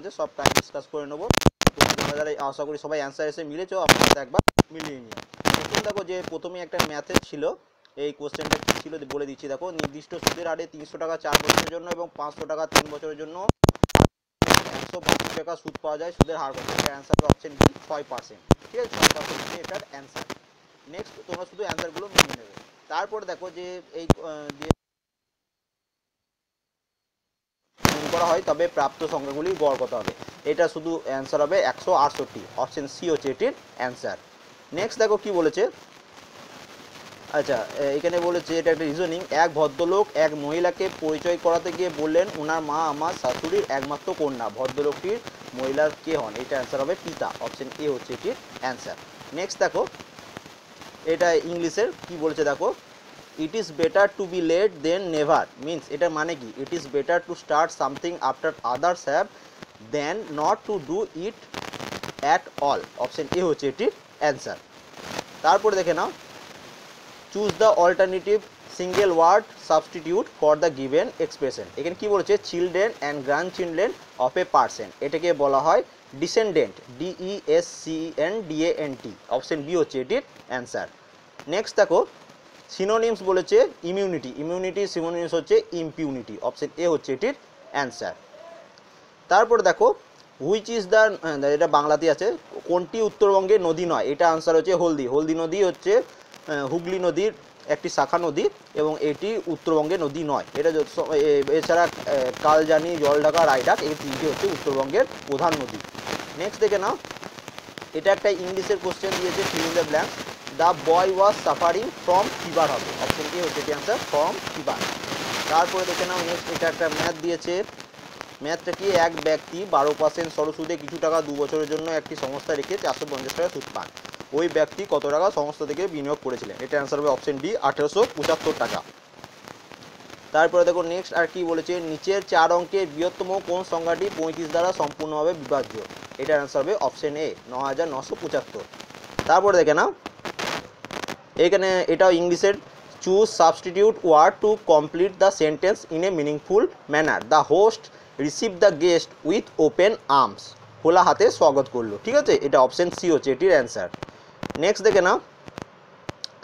আছে, সব time discuss করে নেবো। তোমরা আশা করি সবাই অ্যান্সার এসে মিলেছ, আপনার সাথে একবার মিলিয়ে নিয়ে। প্রথম দেখো যে প্রথমে একটা ম্যাথের ছিল, এই কোশ্চেনটা কী ছিল বলে দিচ্ছি। দেখো, নির্দিষ্ট সুদের হারে 300 টাকা 4 বছরের জন্য এবং 500 টাকা 3 বছরের জন্য 125 টাকা সুদ পাওয়া যায়, সুদের হার কত? এটার অ্যান্সার হবে অপশন বি 6%। ঠিক আছে, 6% হচ্ছে এটার অ্যান্সার। নেক্সট তোমরা শুধু অ্যান্সারগুলো মিলিয়ে নেবে। তারপরে দেখো যে এই যে করা হয় তবে প্রাপ্ত সংখ্যাগুলির গড় কত হবে, এটা শুধু অ্যান্সার হবে 168, অপশন সি হচ্ছে এটির অ্যান্সার। নেক্সট দেখো কি বলেছে। আচ্ছা, এখানে বলেছে এটা একটা রিজনিং। এক ভদ্রলোক এক মহিলাকে পরিচয় করাতে গিয়ে বললেন, ওনার মা আমার শাশুড়ির একমাত্র কন্যা। ভদ্রলোকটির মহিলার কে হন? এটা অ্যান্সার হবে পিতা, অপশন এ হচ্ছে এটির অ্যান্সার। নেক্সট দেখো, এটা ইংলিশের কি বলেছে দেখো, it is better to be late than never, means এটা মানে কি, it is better to start something after others have than not to do it at all, option A হচ্ছে এটির অ্যান্সার। তারপরে দেখে নাও, choose the alternative single word substitute for the given expression. এখানে কি বলেছে, children and grandchildren of a person, এটাকে বলা হয় ডিসেন্ডেন্ট, DESCENDANT, অপশন বি হচ্ছে এটির অ্যান্সার। নেক্সট দেখো, সিনোনিমস বলেছে ইমিউনিটি, ইমিউনিটি সিনোনিমস হচ্ছে ইম্পিউনিটি, অপশন এ হচ্ছে এটির অ্যান্সার। তারপরে দেখো, হুইচ ইজ দ্য, এটা বাংলাতে আছে, কোনটি উত্তরবঙ্গের নদী নয়, এটা আনসার হচ্ছে হলদি। হলদি নদী হচ্ছে হুগলি নদীর একটি শাখা নদী এবং এটি উত্তরবঙ্গের নদী নয়। এটা এছাড়া কালজানি, জলঢাকা, রায়ডাক, এই তিনটি হচ্ছে উত্তরবঙ্গের প্রধান নদী। নেক্সট দেখে নাও, এটা একটা ইংলিশের কোশ্চেন দিয়েছে, fill in the blank. The boy was suffering from fever হবে, অপশন এ হচ্ছে এটি অ্যান্সার, ফ্রম ফিভার। তারপরে দেখে নাও, নেক্সট এটা একটা ম্যাথ দিয়েছে। ম্যাথটা কি, এক ব্যক্তি 12% সরল কিছু টাকা 2 বছরের জন্য একটি সংস্থা রেখে 450 টাকা সুদ পান। ওই ব্যক্তি কত টাকা সংস্থা থেকে বিনিয়োগ করেছিলেন? এটা অ্যান্সার হবে অপশন ডি 1875 টাকা। তারপরে দেখো নেক্সট আর কি বলেছে, নিচের 4 অঙ্কের বৃহত্তম কোন সংখ্যাটি 35 দ্বারা সম্পূর্ণভাবে বিভাজ্য? এটা অ্যান্সার হবে অপশন এ 9975। তারপরে দেখে নাও, এখানে এটাও ইংলিশের, choose substitute word to complete the sentence in a meaningful manner. The host receive the guest with open arms, খোলা হাতে স্বাগত করলো। ঠিক আছে, এটা অপশন সি হচ্ছে এটির অ্যান্সার। নেক্সট দেখে নাও,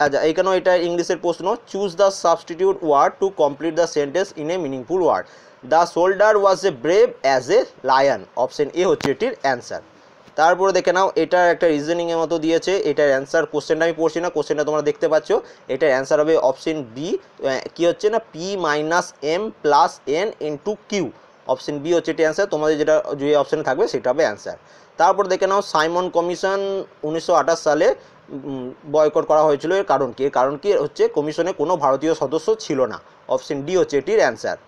আচ্ছা এইখানেও এটা ইংলিশের প্রশ্ন, choose the substitute word to complete the sentence in a meaningful word. The soldier was a brave as a lion, option A হচ্ছে এটির অ্যান্সার। তারপরে দেখে নাও, এটার একটা রিজনিংয়ের মতো দিয়েছে, এটার অ্যান্সার, কোশ্চেনটা আমি পড়ছি না, কোশ্চেনটা তোমরা দেখতে পাচ্ছ। এটার অ্যান্সার হবে অপশন বি, কি হচ্ছে না, P-M+N/Q, অপশন বি হচ্ছে এটি অ্যান্সার। তোমাদের যেটা যে অপশানে থাকবে সেটা হবে অ্যান্সার। তারপর দেখে নাও, সাইমন কমিশন 1928 সালে বয়কট করা হয়েছিল, এর কারণ কি? এর কারণ কি হচ্ছে, কমিশনে কোনো ভারতীয় সদস্য ছিল না, অপশন ডি হচ্ছে এটির অ্যান্সার।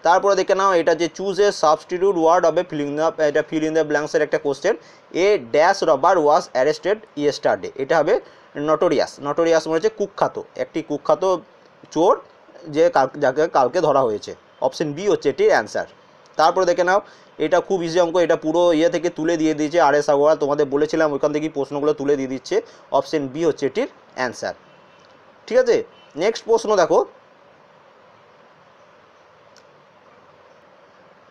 তারপরে দেখে নাও, এটা যে চুজ এ সাবস্টিটিউট ওয়ার্ড হবে ফিল ইন দ্য, এটা ফিল ইন দ্য ব্ল্যাঙ্কসের একটা question. A dash rubber was arrested yesterday, এটা হবে নটোরিয়াস। নটোরিয়াস মানে হচ্ছে কুখ্যাত, একটি কুখ্যাত চোর যে যাকে কালকে ধরা হয়েছে, অপশন বি হচ্ছে এটির অ্যান্সার। তারপরে দেখে নাও, এটা খুব ইজি অঙ্ক, এটা পুরো ইয়ে থেকে তুলে দিয়ে দিয়েছে আর.এস. আগরওয়াল, তোমাদের বলেছিলাম ওইখান থেকেই প্রশ্নগুলো তুলে দিয়ে দিচ্ছে, অপশন বি হচ্ছে এটির অ্যান্সার। ঠিক আছে, নেক্সট প্রশ্ন দেখো।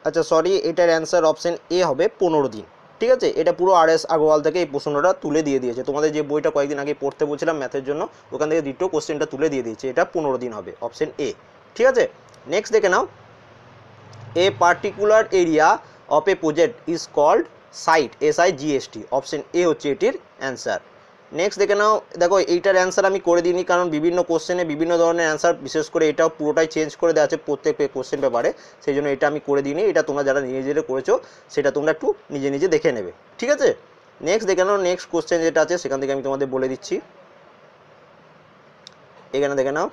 আচ্ছা সরি, এটার অ্যান্সার অপশন এ হবে 15 দিন। ঠিক আছে, এটা পুরো আর.এস. আগরওয়াল থেকে এই প্রশ্নটা তুলে দিয়ে দিয়েছে, তোমাদের যে বইটা কয়েকদিন আগে পড়তে বলছিলাম ম্যাথের জন্য, ওখান থেকে দ্বিতীয় কোশ্চেনটা তুলে দিয়ে দিয়েছে, এটা 15 দিন হবে, অপশন এ। ঠিক আছে, নেক্সট দেখে নাও, a particular area of a project is called site, SIGST, option A হচ্ছে এটির অ্যান্সার। নেক্সট দেখে নাও, দেখো এইটার অ্যান্সার আমি করে দিইনি, কারণ বিভিন্ন কোশ্চেনে বিভিন্ন ধরনের অ্যান্সার, বিশেষ করে এটাও পুরোটাই চেঞ্জ করে দেওয়া আছে প্রত্যেক কোশ্চেন পেপারে, সেই জন্য এটা আমি করে দিইনি। এটা তোমরা যারা নিজে করেছো সেটা তোমরা একটু নিজে দেখে নেবে। ঠিক আছে, নেক্সট দেখে নাও, নেক্সট কোশ্চেন যেটা আছে সেখান থেকে আমি তোমাদের বলে দিচ্ছি। এখানে দেখে নাও,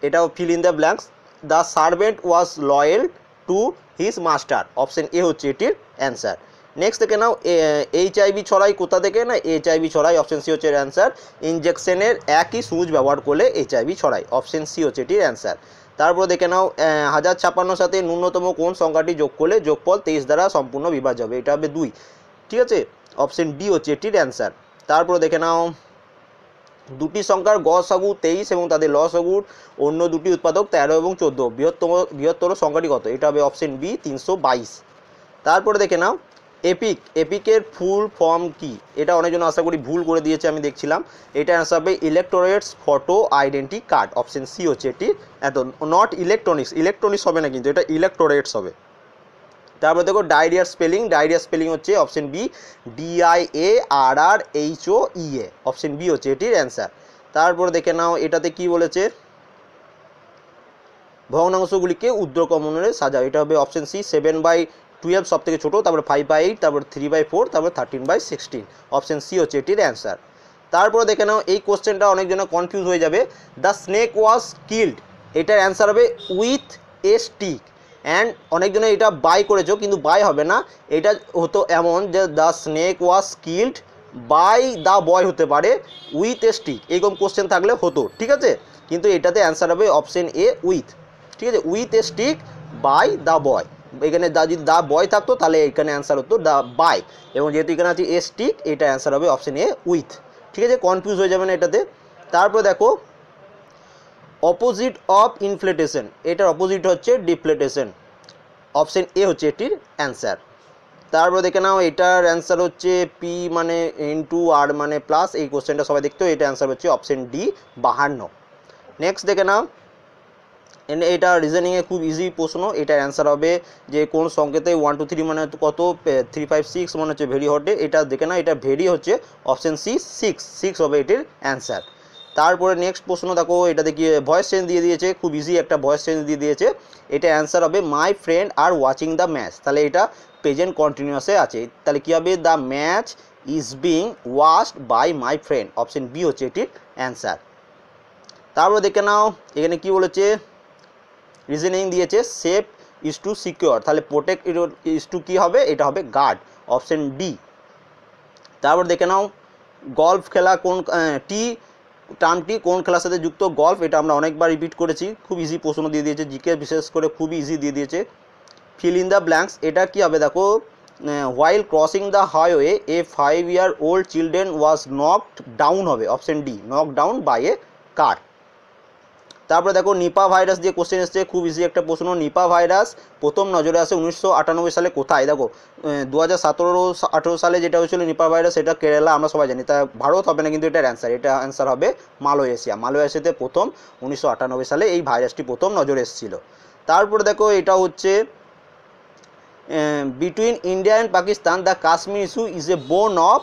এটাও fill in the blanks. The servant was loyal to his master, option A হচ্ছে এটির অ্যান্সার। নেক্সট দেখে নাও, HIV ছড়াই কোথা থেকে? না HIV ছড়াই, অপশন সি হচ্ছে এর অ্যান্সার। ইনজেকশনের একই সুচ ব্যবহার করলে HIV ছড়াই, অপশন সি হচ্ছে এটির অ্যান্সার। তারপর দেখে নাও, 1056 সাথে ন্যূনতম কোন সংখ্যাটি যোগ করলে যোগফল 23 দ্বারা সম্পূর্ণ বিভাজ্য হবে? এটা হবে 2। ঠিক আছে, অপশন ডি হচ্ছে এটির অ্যান্সার। তারপর দেখে নাও, দুটি সংখ্যার গসাগু 23 এবং তাদের লসাগুর অন্য দুটি উৎপাদক 13 এবং 14, বৃহত্তর সংখ্যাটি কত? এটা হবে অপশন বি 322। তারপরে দেখে নাও এপিকের ফুল ফর্ম কি? এটা অনেকজন আশা করি ভুল করে দিয়েছে, আমি দেখছিলাম। এটা অ্যান্সার হবে electorates photo identity card, option C হচ্ছে এটি। এত নট ইলেকট্রনিক্স হবে না, কিন্তু এটা ইলেকটোরেটস হবে। তারপরে দেখো ডায়রিয়ার স্পেলিং হচ্ছে option B DIARRHOEA, option B হচ্ছে এটির অ্যান্সার। তারপরে দেখে নাও এটাতে কি বলেছে, ভগ্নাংশগুলিকে ঊর্ধ্বক্রমণে সাজাও, এটা হবে অপশন সি 7/12 সব থেকে ছোটো, তারপরে 5/8, তারপর 3/4, তারপর 13/16, অপশন সি হচ্ছে এটির অ্যান্সার। তারপরে দেখে নাও এই কোশ্চেনটা অনেকজনের কনফিউজ হয়ে যাবে, দ্য স্নেক ওয়াজ কিল্ড, এটার অ্যান্সার হবে উইথ এ স্টিক। অ্যান্ড অনেকজনে এটা বাই করেছো, কিন্তু বাই হবে না, এটা হতো এমন যে the snake was killed by the boy হতে পারে, উইথ এ স্টিক এরকম কোশ্চেন থাকলে হতো, ঠিক আছে। কিন্তু এটাতে অ্যান্সার হবে অপশন এ উইথ, ঠিক আছে, with a stick by the boy. এখানে যদি দ্য বয় থাকতো তাহলে এখানে অ্যান্সার হতো দ্য বাই, এবং যেহেতু এখানে আছে এ স্টিক, এটা অ্যান্সার হবে অপশন এ উইথ, ঠিক আছে, কনফিউজ হয়ে যাবে না এটাতে। তারপর দেখো অপোজিট অফ ইনফ্লেটেশন, এটার অপোজিট হচ্ছে ডিফ্লেটেশন, অপশন এ হচ্ছে এটির অ্যান্সার। তারপর দেখে নাও এটার অ্যান্সার হচ্ছে পি মানে ইন্টু আর মানে প্লাস, এই কোশ্চেনটা সবাই দেখতে, এটা অ্যান্সার হচ্ছে অপশন ডি 52। নেক্সট দেখে নাও এটা রিজনিংয়ে খুব ইজি প্রশ্ন, এটার অ্যান্সার হবে যে কোন সংকেতে 1 2 3 মানে কত, 3 5 6 মানে হচ্ছে ভেরি হটে, এটা দেখে না, এটা ভেরি হচ্ছে অপশন সি 6 হবে এটির অ্যান্সার। তারপরে নেক্সট প্রশ্ন দেখো, এটা দেখি ভয়েস চেঞ্জ দিয়ে দিয়েছে, খুব ইজি একটা ভয়েস চেঞ্জ দিয়ে দিয়েছে, এটা অ্যান্সার হবে my friend are watching the match, তাহলে এটা প্রেজেন্ট কন্টিনিউয়াসে আছে, তাহলে কী হবে, the match is being watched by my friend, option B হচ্ছে এটির অ্যান্সার। তারপরে দেখে নাও এখানে কি বলেছে, রিজনিং দিয়েছে সেফ ইজ টু সিকিউর, তাহলে প্রোটেক্ট ইজ টু কী হবে, এটা হবে গার্ড, অপশন ডি। তারপর দেখে নাও গল্ফ খেলা কোন টার্মটি কোন খেলার সাথে যুক্ত, গল্ফ, এটা আমরা অনেকবার রিপিট করেছি, খুব ইজি প্রশ্ন দিয়ে দিয়েছে, জিকে বিশেষ করে খুবই ইজি দিয়ে দিয়েছে। ফিল ইন দ্য ব্ল্যাঙ্কস, এটা কী হবে দেখো, while crossing the highway a 5-year-old children was knocked down হবে, option D knock down by a car. তারপরে দেখো নিপা ভাইরাস দিয়ে কোশ্চেন এসছে, খুব ইজি একটা প্রশ্ন, নিপা ভাইরাস প্রথম নজরে আসে 1998 সালে কোথায়, দেখো 2017-18 সালে যেটা হয়েছিল নিপা ভাইরাস, সেটা কেরালা, আমরা সবাই জানি, তা ভারত হবে না, কিন্তু এটার অ্যান্সার, এটা অ্যান্সার হবে মালয়েশিয়াতে প্রথম 1998 সালে এই ভাইরাসটি প্রথম নজরে এসেছিল। তারপরে দেখো এটা হচ্ছে between India and Pakistan the Kashmir issue is a বোন অফ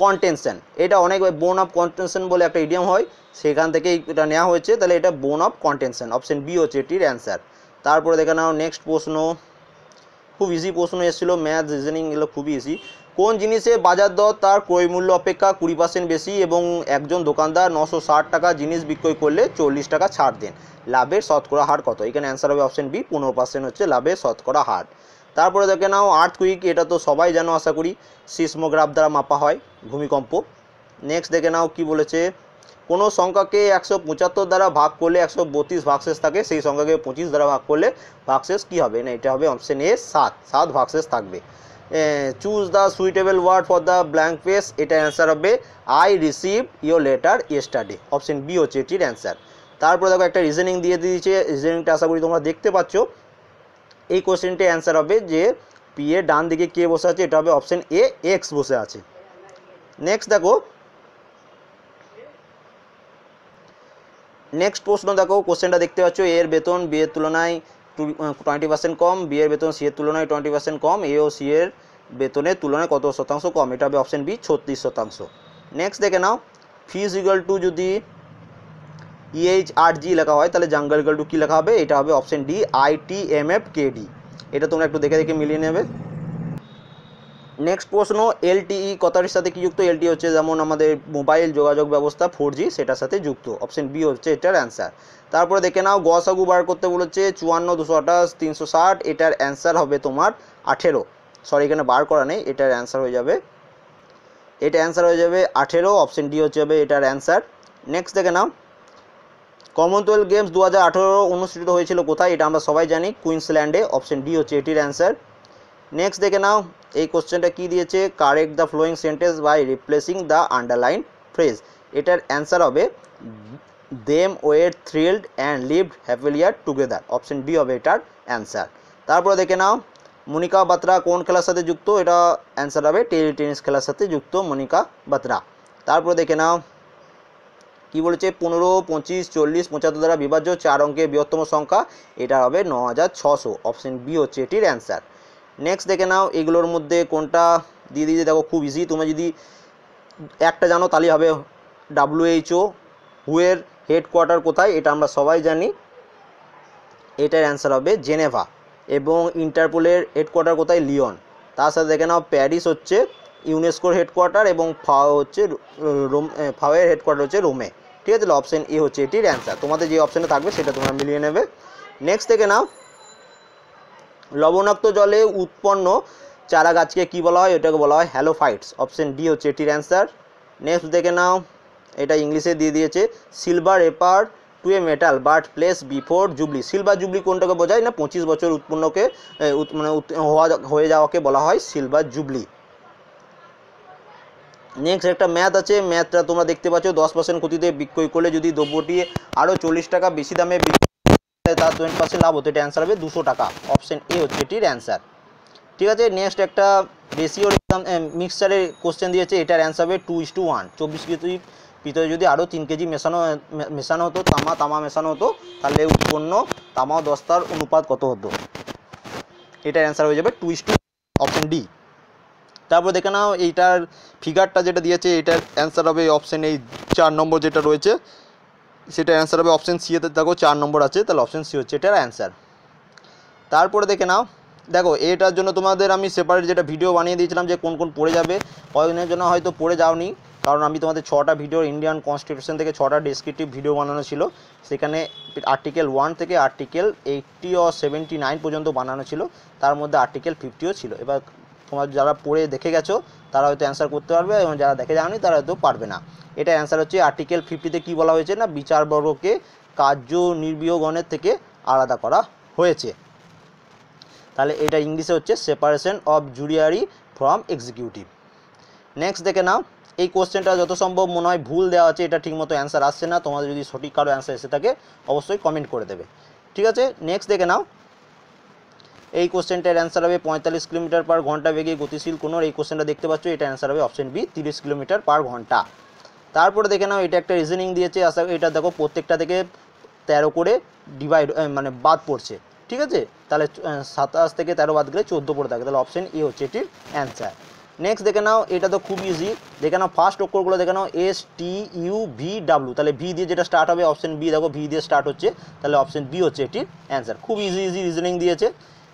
কন্টেনশন, এটা অনেক বোন অফ কন্টেনশন বলে একটা ইডিয়াম হয়, সেখান থেকে এটা নেওয়া হয়েছে, তাহলে এটা বোন অফ কন্টেনশন, অপশন বি হচ্ছে এটির অ্যান্সার। তারপরে দেখে নাও নেক্সট প্রশ্ন, খুব ইজি প্রশ্ন এসেছিলো, ম্যাথ রিজনিং এগুলো খুবই ইজি। কোন জিনিসে বাজার দর তার ক্রয় মূল্য অপেক্ষা 20% বেশি এবং একজন দোকানদার 960 টাকা জিনিস বিক্রয় করলে 40 টাকা ছাড় দেন, লাভের শতকরা হার কত, এখানে অ্যান্সার হবে অপশন বি 15% হচ্ছে লাভের শতকরা হার। তারপরে দেখে নাও আর্থকুইক, এটা তো সবাই জানো আশা করি, সিসমোগ্রাফ দ্বারা মাপা হয় ভূমিকম্প। নেক্সট দেখে নাও কি বলেছে, কোনো সংখ্যাকে 175 দ্বারা ভাগ করলে 132 ভাগশেষ থাকে, সেই সংখ্যাকে 25 দ্বারা ভাগ করলে ভাগশেষ কী হবে, না এটা হবে অপশন এ 7 ভাগশেষ থাকবে। Choose the suitable word for the blank page, এটা অ্যান্সার হবে I receive your letter yesterday, option B হচ্ছে এটির অ্যান্সার। তারপরে দেখো একটা রিজনিং দিয়ে দিয়েছে, রিজনিংটা আশা করি তোমরা দেখতে পাচ্ছ, এই কোশ্চেনটি অ্যান্সার হবে যে পি এর ডান দিকে কে বসে আছে, এটা হবে অপশন এ এক্স বসে আছে। নেক্সট দেখো নেক্সট প্রশ্ন দেখো, কোশ্চেনটা দেখতে পাচ্ছ, এ এর বেতন বি এর তুলনায় 20% কম, বি এর বেতন সি এর তুলনায় 20% কম, এ ও সি এর বেতনের তুলনায় কত শতাংশ কম, এটা হবে অপশন বি 36%। নেক্সট দেখে নাও ফিজ ইকুয়াল টু যদি EH8G লেখা হয় তাহলে জাঙ্গল ইকুয়াল টু কী লেখা হবে, এটা হবে অপশন ডি ITMFKD, এটা তোমরা একটু দেখে মিলিয়ে নেবে। নেক্সট প্রশ্ন LTE কথাটির সাথে কি যুক্ত, LTE হচ্ছে যেমন আমাদের মোবাইল যোগাযোগ ব্যবস্থা 4G, সেটার সাথে যুক্ত, অপশন বি হচ্ছে এটার অ্যান্সার। তারপরে দেখে নাও গসাগু বার করতে বলেছে 54 228 360, এটার অ্যান্সার হবে তোমার 18, সরি এখানে বার করা নেই, এটার অ্যান্সার হয়ে যাবে 18, অপশন ডি হচ্ছে হবে এটার অ্যান্সার। নেক্সট দেখে নাও কমনওয়েলথ গেমস 2018 অনুষ্ঠিত হয়েছিল কোথায়, এটা আমরা সবাই জানি কুইন্সল্যান্ডে, অপশন ডি হচ্ছে এটির অ্যান্সার। নেক্সট দেখে নাও এই কোশ্চেনটা কি দিয়েছে, correct the following sentence by replacing the underline phrase, এটার অ্যান্সার হবে them were thrilled and lived happilier together, option B হবে এটার অ্যান্সার। তারপরে দেখে নাও মনিকা বাত্রা কোন খেলার সাথে যুক্ত, এটা অ্যান্সার হবে টেবিল টেনিস খেলার সাথে যুক্ত মনিকা বাত্রা। তারপরে দেখে নাও কি বলেছে 15, 25, 40, 75 দ্বারা বিভাজ্য 4 অঙ্কের বৃহত্তম সংখ্যা, এটা হবে 9600, অপশন বি হচ্ছে এটির অ্যান্সার। নেক্সট দেখে নাও এগুলোর মধ্যে কোনটা দিয়ে দিয়ে দেখো খুব ইজি, তুমি যদি একটা জানো তাহলে হবে WHO হুয়ের হেডকোয়ার্টার কোথায়, এটা আমরা সবাই জানি, এটার অ্যান্সার হবে জেনেভা। এবং ইন্টারপোলের হেডকোয়ার্টার কোথায়, লিওন। তার সাথে দেখে নাও প্যারিস হচ্ছে ইউনেস্কোর হেডকোয়ার্টার এবং ফাওয়ের হেডকোয়ার্টার হচ্ছে রোমে। ঠিক আছে, তাহলে অপশন এ হচ্ছে এটির অ্যান্সার। তোমাদের যে অপশানে থাকবে সেটা তোমরা মিলিয়ে নেবে। নেক্সট দেখে নাও লবণাক্ত জলে উৎপন্ন চারা গাছকে কী বলা হয়, এটাকে বলা হয় হ্যালোফাইটস, অপশন ডি হচ্ছে এটির অ্যান্সার। নেক্সট দেখে নাও এটা ইংলিশে দিয়ে দিয়েছে silver wrapper to a metal but place before jubilee. Silver jubilee কোনটাকে বোঝায় না, 25 বছর উৎপন্নকে মানে হয়ে যাওয়াকে বলা হয় সিলভার জুবলি। নেক্সট একটা ম্যাথ আছে, ম্যাথটা তোমরা দেখতে পাচ্ছ 10% ক্ষতিতে বিক্রয় করলে যদি দ্রব্যটি আরও 40 টাকা বেশি দামে তার 20% লাভ হতো, এটা অ্যান্সার হবে 200 টাকা, অপশন এ হচ্ছে এটির অ্যান্সার। ঠিক আছে, নেক্সট একটা রেশিও মিক্সচারের কোশ্চেন দিয়েছে, এটার অ্যান্সার হবে 2:1। 24 কেজির ভিতরে যদি আরও 3 কেজি মেশানো হতো তামা মেশানো হতো, তাহলে উৎপন্ন তামা ও দস্তার অনুপাত কত হতো, এটার অ্যান্সার হয়ে যাবে 2:1, অপশন ডি। তারপর দেখে নাও এইটার ফিগারটা যেটা দিয়েছে এটার অ্যান্সার হবে অপশন এই 4 নম্বর যেটা রয়েছে, সেটা অ্যান্সার হবে অপশন সি এতে দেখো 4 নম্বর আছে, তাহলে অপশন সি হচ্ছে এটার অ্যান্সার। তারপরে দেখে নাও দেখো এটার জন্য তোমাদের আমি সেপারেট যেটা ভিডিও বানিয়ে দিয়েছিলাম যে কোন কোন পড়ে যাবে, কয়েকদিনের জন্য হয়তো পড়ে যাওনি, কারণ আমি তোমাদের 6টা ভিডিও ইন্ডিয়ান কনস্টিটিউশন থেকে 6টা ডেসক্রিপটিভ ভিডিও বানানো ছিল, সেখানে আর্টিকেল 1 থেকে আর্টিকেল 80 ও 79 পর্যন্ত বানানো ছিল, তার মধ্যে আর্টিকেল 50ও ছিল। এবার তোমরা যারা পড়ে দেখে গেছো তারা হয়তো অ্যান্সার করতে পারবে, এবং যারা দেখে যাওনি তারা হয়তো পারবে না। এটা অ্যান্সার হচ্ছে আর্টিকেল 50তে কী বলা হয়েছে না, বিচারবর্গকে কার্য নির্বিয়োগণের থেকে আলাদা করা হয়েছে, তাহলে এটা ইংলিশে হচ্ছে separation of judiciary from executive. Next দেখে নাও এই কোশ্চেনটা যত সম্ভব মনে হয় ভুল দেওয়া আছে, এটা ঠিকমতো অ্যান্সার আসছে না, তোমাদের যদি সঠিক কারো অ্যান্সার এসে থাকে অবশ্যই কমেন্ট করে দেবে। ঠিক আছে, নেক্সট দেখে নাও এই কোশ্চেনটার অ্যান্সার হবে 45 কিলোমিটার পার ঘন্টা বেগে গতিশীল কোণের, এই কোশ্চেনটা দেখতে পাচ্ছ, এটা অ্যান্সার হবে অপশন বি 30 কিলোমিটার পার ঘন্টা। তারপরে দেখে নাও এটা একটা রিজনিং দিয়েছে, আশা এটা দেখো প্রত্যেকটা থেকে 13 করে ডিভাইড মানে বাদ পড়ছে। ঠিক আছে, তাহলে 27 থেকে 13 বাদ গেলে 14 পড়ে থাকে, তাহলে অপশন এ হচ্ছে এটির অ্যান্সার। নেক্সট দেখে নাও এটা তো খুব ইজি, দেখে নাও ফার্স্ট অক্ষরগুলো দেখে নাও STUVW, তাহলে ভি দিয়ে যেটা স্টার্ট হবে অপশন বি দেখো ভি দিয়ে স্টার্ট হচ্ছে, তাহলে অপশন বি হচ্ছে এটির অ্যান্সার। খুব ইজি রিজনিং দিয়েছে।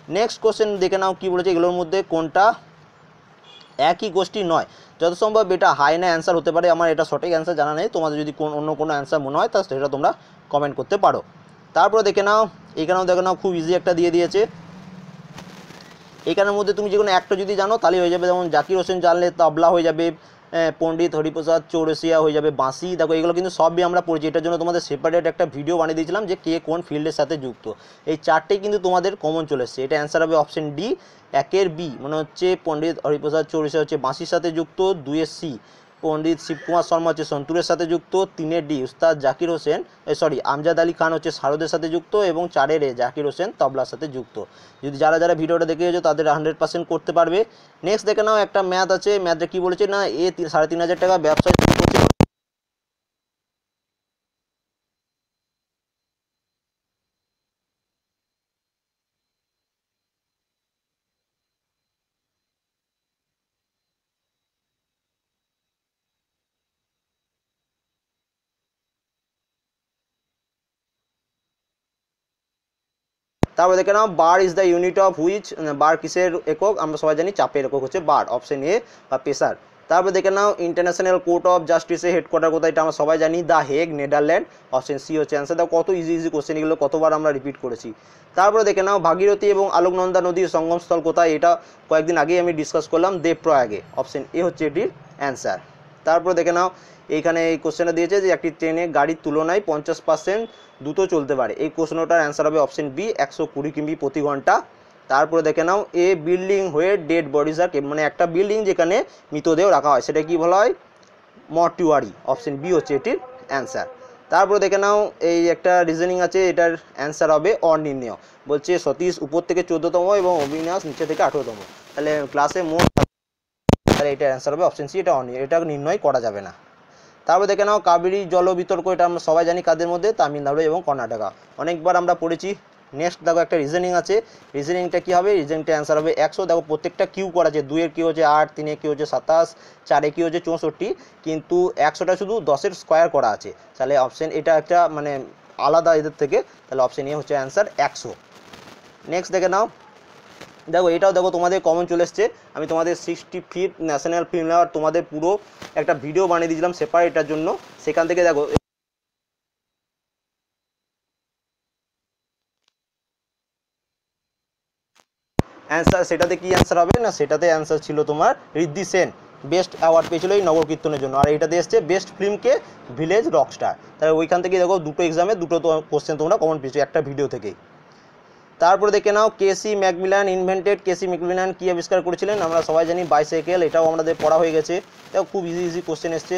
নেক্সট কোশ্চেন দেখে নাও কী বলেছে, এগুলোর মধ্যে কোনটা একই গোষ্ঠী নয়, যত সম্ভব এটা হাই না অ্যান্সার হতে পারে, আমার এটা সঠিক অ্যান্সার জানা নেই, তোমাদের যদি অন্য কোনো অ্যান্সার মনে হয় তাহলে সেটা তোমরা কমেন্ট করতে পারো। তারপরে দেখে নাও এখানেও দেখে নাও খুব ইজি একটা দিয়ে দিয়েছে, এখানের মধ্যে তুমি যে কোনো একটা যদি জানো তাহলে হয়ে যাবে, যেমন জাকির হোসেন জানলে তবলা হয়ে যাবে, পণ্ডিত হরিপ্রসাদ চৌরসিয়া হয়ে যাবে বাঁশি। দেখো এগুলো কিন্তু সবই আমরা পড়ছি, এটার জন্য তোমাদের সেপারেট একটা ভিডিও বানিয়ে দিয়েছিলাম যে কে কোন ফিল্ডের সাথে যুক্ত, এই চারটেই কিন্তু তোমাদের কমন চলে এসছে, এটা অ্যান্সার হবে অপশন ডি 1-এর বি, মানে হচ্ছে পণ্ডিত হরিপ্রসাদ চৌরসিয়া হচ্ছে বাঁশির সাথে যুক্ত, 2-এর সি পণ্ডিত শিবকুমার শর্মা হচ্ছে সন্তুরের সাথে যুক্ত, 3-এর ডি উস্তাদ জাকির হোসেন আমজাদ আলী খান হচ্ছে শারদের সাথে যুক্ত, এবং 4-এর এ জাকির হোসেন তবলার সাথে যুক্ত। যদি যারা যারা ভিডিওটা দেখে গেছো তাদের 100% করতে পারবে। নেক্সট দেখে নাও একটা ম্যাথ আছে, ম্যাথে কি বলেছে না 3,500 টাকা ব্যবসায় তারপর দেখে নাও bar is the unit of which, bar কিসের একক, আমরা সবাই জানি চাপের একক হচ্ছে বার, অপশন এ বা প্রেসার। তারপর দেখে নাও ইন্টারন্যাশনাল কোর্ট অফ জাস্টিসের হেডকোয়ার্টার কোথায়, এটা আমরা সবাই জানি the Hague Netherland, option C হচ্ছে অ্যান্সার। দাও কত ইজি কোশ্চেন, এগুলো কতবার আমরা রিপিট করেছি। তারপরে দেখে নাও ভাগীরথী এবং আলোকনন্দা নদীর সঙ্গমস্থল কোথায়, এটা কয়েকদিন আগেই আমি ডিসকাস করলাম দেবপ্রয়াগে, অপশন এ হচ্ছে এটির অ্যান্সার। তারপরে দেখে নাও এইখানে এই কোশ্চেনটা দিয়েছে যে একটি ট্রেনে গাড়ির তুলনায় 50% দ্রুত চলতে পারে, এই কোশ্চেনটার অ্যান্সার হবে অপশন বি 120 কিমি প্রতি ঘন্টা। তারপরে দেখে নাও এ বিল্ডিং হয়ে ডেড বডিজ আর, মানে একটা বিল্ডিং যেখানে মৃতদেহ রাখা হয় সেটা কি বলা হয়, মর্টিউয়ারি, অপশন বি হচ্ছে এটির অ্যান্সার। তারপরে দেখে নাও এই একটা রিজনিং আছে, এটার অ্যান্সার হবে অনির্ণেয়। বলছে সতীশ উপর থেকে 14তম এবং অবিনাশ নিচে থেকে 18তম, তাহলে ক্লাসে মোট, তাহলে এটার অ্যান্সার হবে অপশন সি, এটা এটা নির্ণয় করা যাবে না। তারপর দেখে নাও কাবেরী জল বিতর্ক, এটা আমরা সবাই জানি কাদের মধ্যে, তামিলনাড়ু এবং কর্ণাটকা, অনেকবার আমরা পড়েছি। নেক্সট দেখো একটা রিজনিং আছে, রিজনিংটা কী হবে, রিজনিংটা অ্যান্সার হবে 100। দেখো প্রত্যেকটা কিউ করা আছে, 2-এর কি হচ্ছে 8, 3-এ কি হচ্ছে 27, 4-এ কি হচ্ছে 64, কিন্তু 100টা শুধু 10-এর স্কোয়ার করা আছে, তাহলে অপশন এটা একটা মানে আলাদা এদের থেকে, তাহলে অপশন এ হচ্ছে অ্যান্সার 100। নেক্সট দেখে নাও, দেখো এটাও দেখো তোমাদের কমন চলে এসছে, আমি তোমাদের 65th ন্যাশনাল ফিল্ম অ্যাওয়ার্ড তোমাদের পুরো একটা ভিডিও বানিয়ে দিয়েছিলাম সেপারেট এটার জন্য, সেখান থেকে দেখো অ্যান্সার, সেটাতে কি অ্যান্সার হবে না, সেটাতে অ্যান্সার ছিল তোমার ঋদ্ধি সেন, বেস্ট অ্যাওয়ার্ড পেয়েছিল এই নগরকীর্তনের জন্য। আর এটাতে এসছে বেস্ট ফিল্মকে ভিলেজ রকস্টার, তাহলে ওইখান থেকে দেখো দুটো এক্সামে দুটো কোশ্চেন তোমরা কমন পেয়েছো একটা ভিডিও থেকেই। তারপরে দেখে নাও কেসি ম্যাকমিলান ইনভেন্টেড, কেসি ম্যাকমিলান কী আবিষ্কার করেছিলেন, আমরা সবাই জানি বাইসাইকেল, এটাও আমাদের পড়া হয়ে গেছে। এটাও খুব ইজি কোশ্চেন এসছে,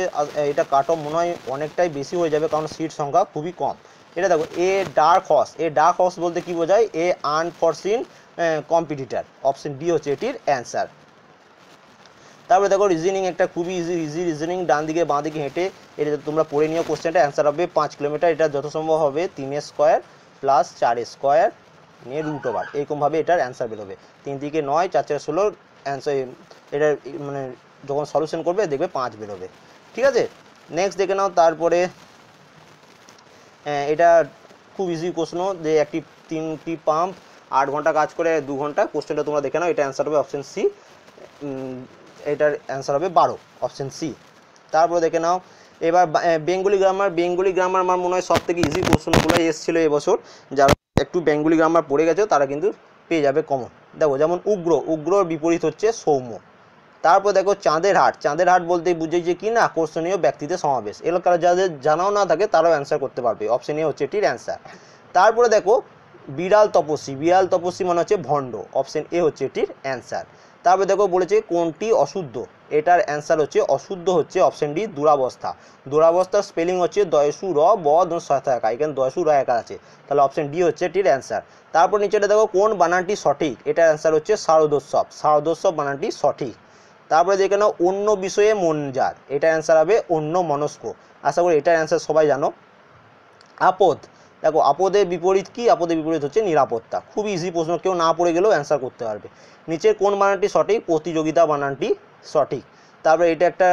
এটা কাট অফ মনে হয় অনেকটাই বেশি হয়ে যাবে কারণ সিট সংখ্যা খুবই কম। এটা দেখো a dark horse, a dark horse বলতে কী বোঝায়, এ আনফরসিন কম্পিটিটার, অপশন বি হচ্ছে এটির অ্যান্সার। তারপরে দেখো রিজনিং একটা খুবই ইজি রিজনিং, ডান দিকে বাঁ দিকে হেঁটে, এটা তোমরা পড়ে নিও কোশ্চেনটা, অ্যান্সার হবে 5 কিলোমিটার, এটা যত সম্ভব হবে 3 স্কোয়ার প্লাস 4 স্কোয়ার নিয়ে রুট ওভার, এরকমভাবে এটার অ্যান্সার বেরোবে। 3 দিকে 9, 4 4 16, অ্যান্সার এটার মানে যখন সলিউশন করবে দেখবে 5 বেরোবে, ঠিক আছে। নেক্সট দেখে নাও, তারপরে এটা খুব ইজি প্রশ্ন, যে একটি 3টি পাম্প 8 ঘন্টা কাজ করে 2 ঘন্টা, কোশ্চেনটা তোমরা দেখে নাও, এটা অ্যান্সার হবে অপশন সি, এটার অ্যান্সার হবে 12, অপশন সি। তারপরে দেখে নাও এবার বেঙ্গলি গ্রামার আমার মনে হয় সব থেকে ইজি প্রশ্নগুলো এসেছিলো এবছর, যারা একটু বেঙ্গলি গ্রামার পড়ে গেছে তারা কিন্তু পেয়ে যাবে কমন। দেখো যেমন উগ্রর বিপরীত হচ্ছে সৌম্য। তারপর দেখো চাঁদের হাট বলতে বুঝে যে কি না, আকর্ষণীয় ব্যক্তিদের সমাবেশ, এলাকার যাদের জানাও না থাকে তারাও অ্যান্সার করতে পারবে, অপশন এ হচ্ছে এটির অ্যান্সার। তারপরে দেখো বিড়াল তপস্বী মানে হচ্ছে ভণ্ড, অপশন এ হচ্ছে এটির অ্যান্সার। তারপরে দেখো বলেছে কোনটি অশুদ্ধ, এটার অ্যান্সার হচ্ছে অশুদ্ধ হচ্ছে অপশন ডি দুরাবস্থার স্পেলিং হচ্ছে দয়সু র ব একা, এখানে দয়সু র একা আছে, তাহলে অপশন ডি হচ্ছে এটির অ্যান্সার। তারপর নিচেটা দেখো কোন বানানটি সঠিক, এটার অ্যান্সার হচ্ছে শারদোৎসব বানানটি সঠিক। তারপরে দেখে নাও অন্য বিষয়ে মন যার, এটার অ্যান্সার হবে অন্য মনস্ক, আশা করি এটার অ্যান্সার সবাই জানো। আপদ, দেখো আপদের বিপরীত কি, আপদের বিপরীত হচ্ছে নিরাপত্তা, খুব ইজি প্রশ্ন, কেউ না পড়ে গেলেও অ্যান্সার করতে পারবে। নিচের কোন বানানটি সঠিক, প্রতিযোগিতা বানানটি সঠিক। তারপরে এটা একটা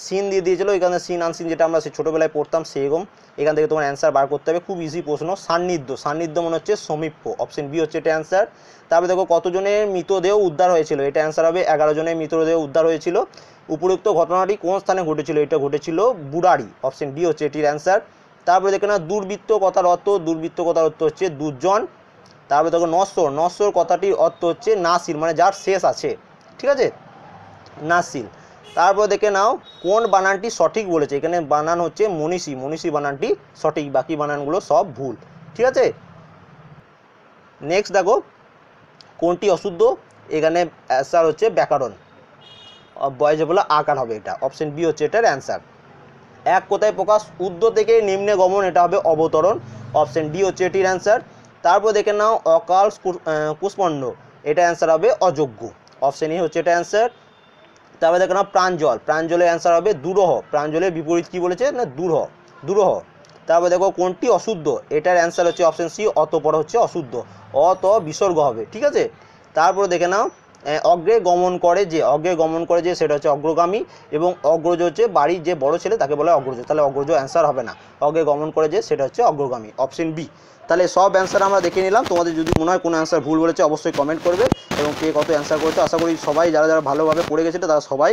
সিন দিয়ে দিয়েছিল, এখানে সিন আনসিন যেটা আমরা সে ছোটোবেলায় পড়তাম সেরকম, এখান থেকে তোমার অ্যান্সার বার করতে হবে, খুব ইজি প্রশ্ন। সান্নিধ্য মনে হচ্ছে সমীপ্য, অপশন বি হচ্ছে এটা অ্যান্সার। তারপরে দেখো কতজনের মৃতদেহ উদ্ধার হয়েছিল, এটা অ্যান্সার হবে 11 জনের মৃতদেহ উদ্ধার হয়েছিল। উপরোক্ত ঘটনাটি কোন স্থানে ঘটেছিল, এটা ঘটেছিল বুড়ারি, অপশন ডি হচ্ছে এটির অ্যান্সার। তারপরে দেখো না দুর্বৃত্ত কথার অর্থ হচ্ছে দুর্জন। তারপরে দেখো নশ্বর কথাটির অর্থ হচ্ছে নাসিল, মানে যার শেষ আছে, ঠিক আছে, নাসিল। তারপর দেখে নাও কোন বানানটি সঠিক বলেছে, এখানে বানান হচ্ছে মনীষী বানানটি সঠিক, বাকি বানানগুলো সব ভুল, ঠিক আছে। নেক্সট দেখো কোনটি অশুদ্ধ, এখানে অ্যান্সার হচ্ছে ব্যাকরণ, বয়সে বলে আকার হবে, এটা অপশন বি হচ্ছে এটার অ্যান্সার। এক কোথায় প্রকাশ, ঊর্ধ্ব থেকে নিম্নে গমন, এটা হবে অবতরণ, অপশন ডি হচ্ছে এটির অ্যান্সার। তারপর দেখে নাও অকাল কুষ্মাণ্ড, এটা অ্যান্সার হবে অযোগ্য, অপশন এ হচ্ছে এটা অ্যান্সার। তারপরে দেখে নাও প্রাঞ্জলের অ্যান্সার হবে দুরহ, প্রাঞ্জলের বিপরীত কি বলেছে না দুরহ। তারপরে দেখো কোনটি অশুদ্ধ, এটার অ্যান্সার হচ্ছে অপশন সি, অতঃপর হচ্ছে অশুদ্ধ, বিসর্গ হবে, ঠিক আছে। তারপরে দেখে নাও অগ্রে গমন করে যে সেটা হচ্ছে অগ্রগামী, এবং অগ্রজ হচ্ছে বাড়ির যে বড় ছেলে তাকে বলে অগ্রজ, তাহলে অগ্রজ অ্যান্সার হবে না, অগ্রে গমন করে যে সেটা হচ্ছে অগ্রগামী, অপশন বি। তাহলে সব অ্যান্সার আমরা দেখে নিলাম, তোমাদের যদি মনে হয় কোনো অ্যান্সার ভুল বলেছে অবশ্যই কমেন্ট করবে, এবং কে কত অ্যান্সার করেছো, আশা করি সবাই যারা ভালোভাবে পড়ে গেছিলো তারা সবাই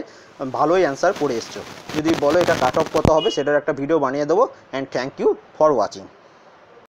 ভালোই অ্যান্সার করে এসছো। যদি বলো এটা কাট অফ কত হবে সেটার একটা ভিডিও বানিয়ে দেবো। And thank you for watching.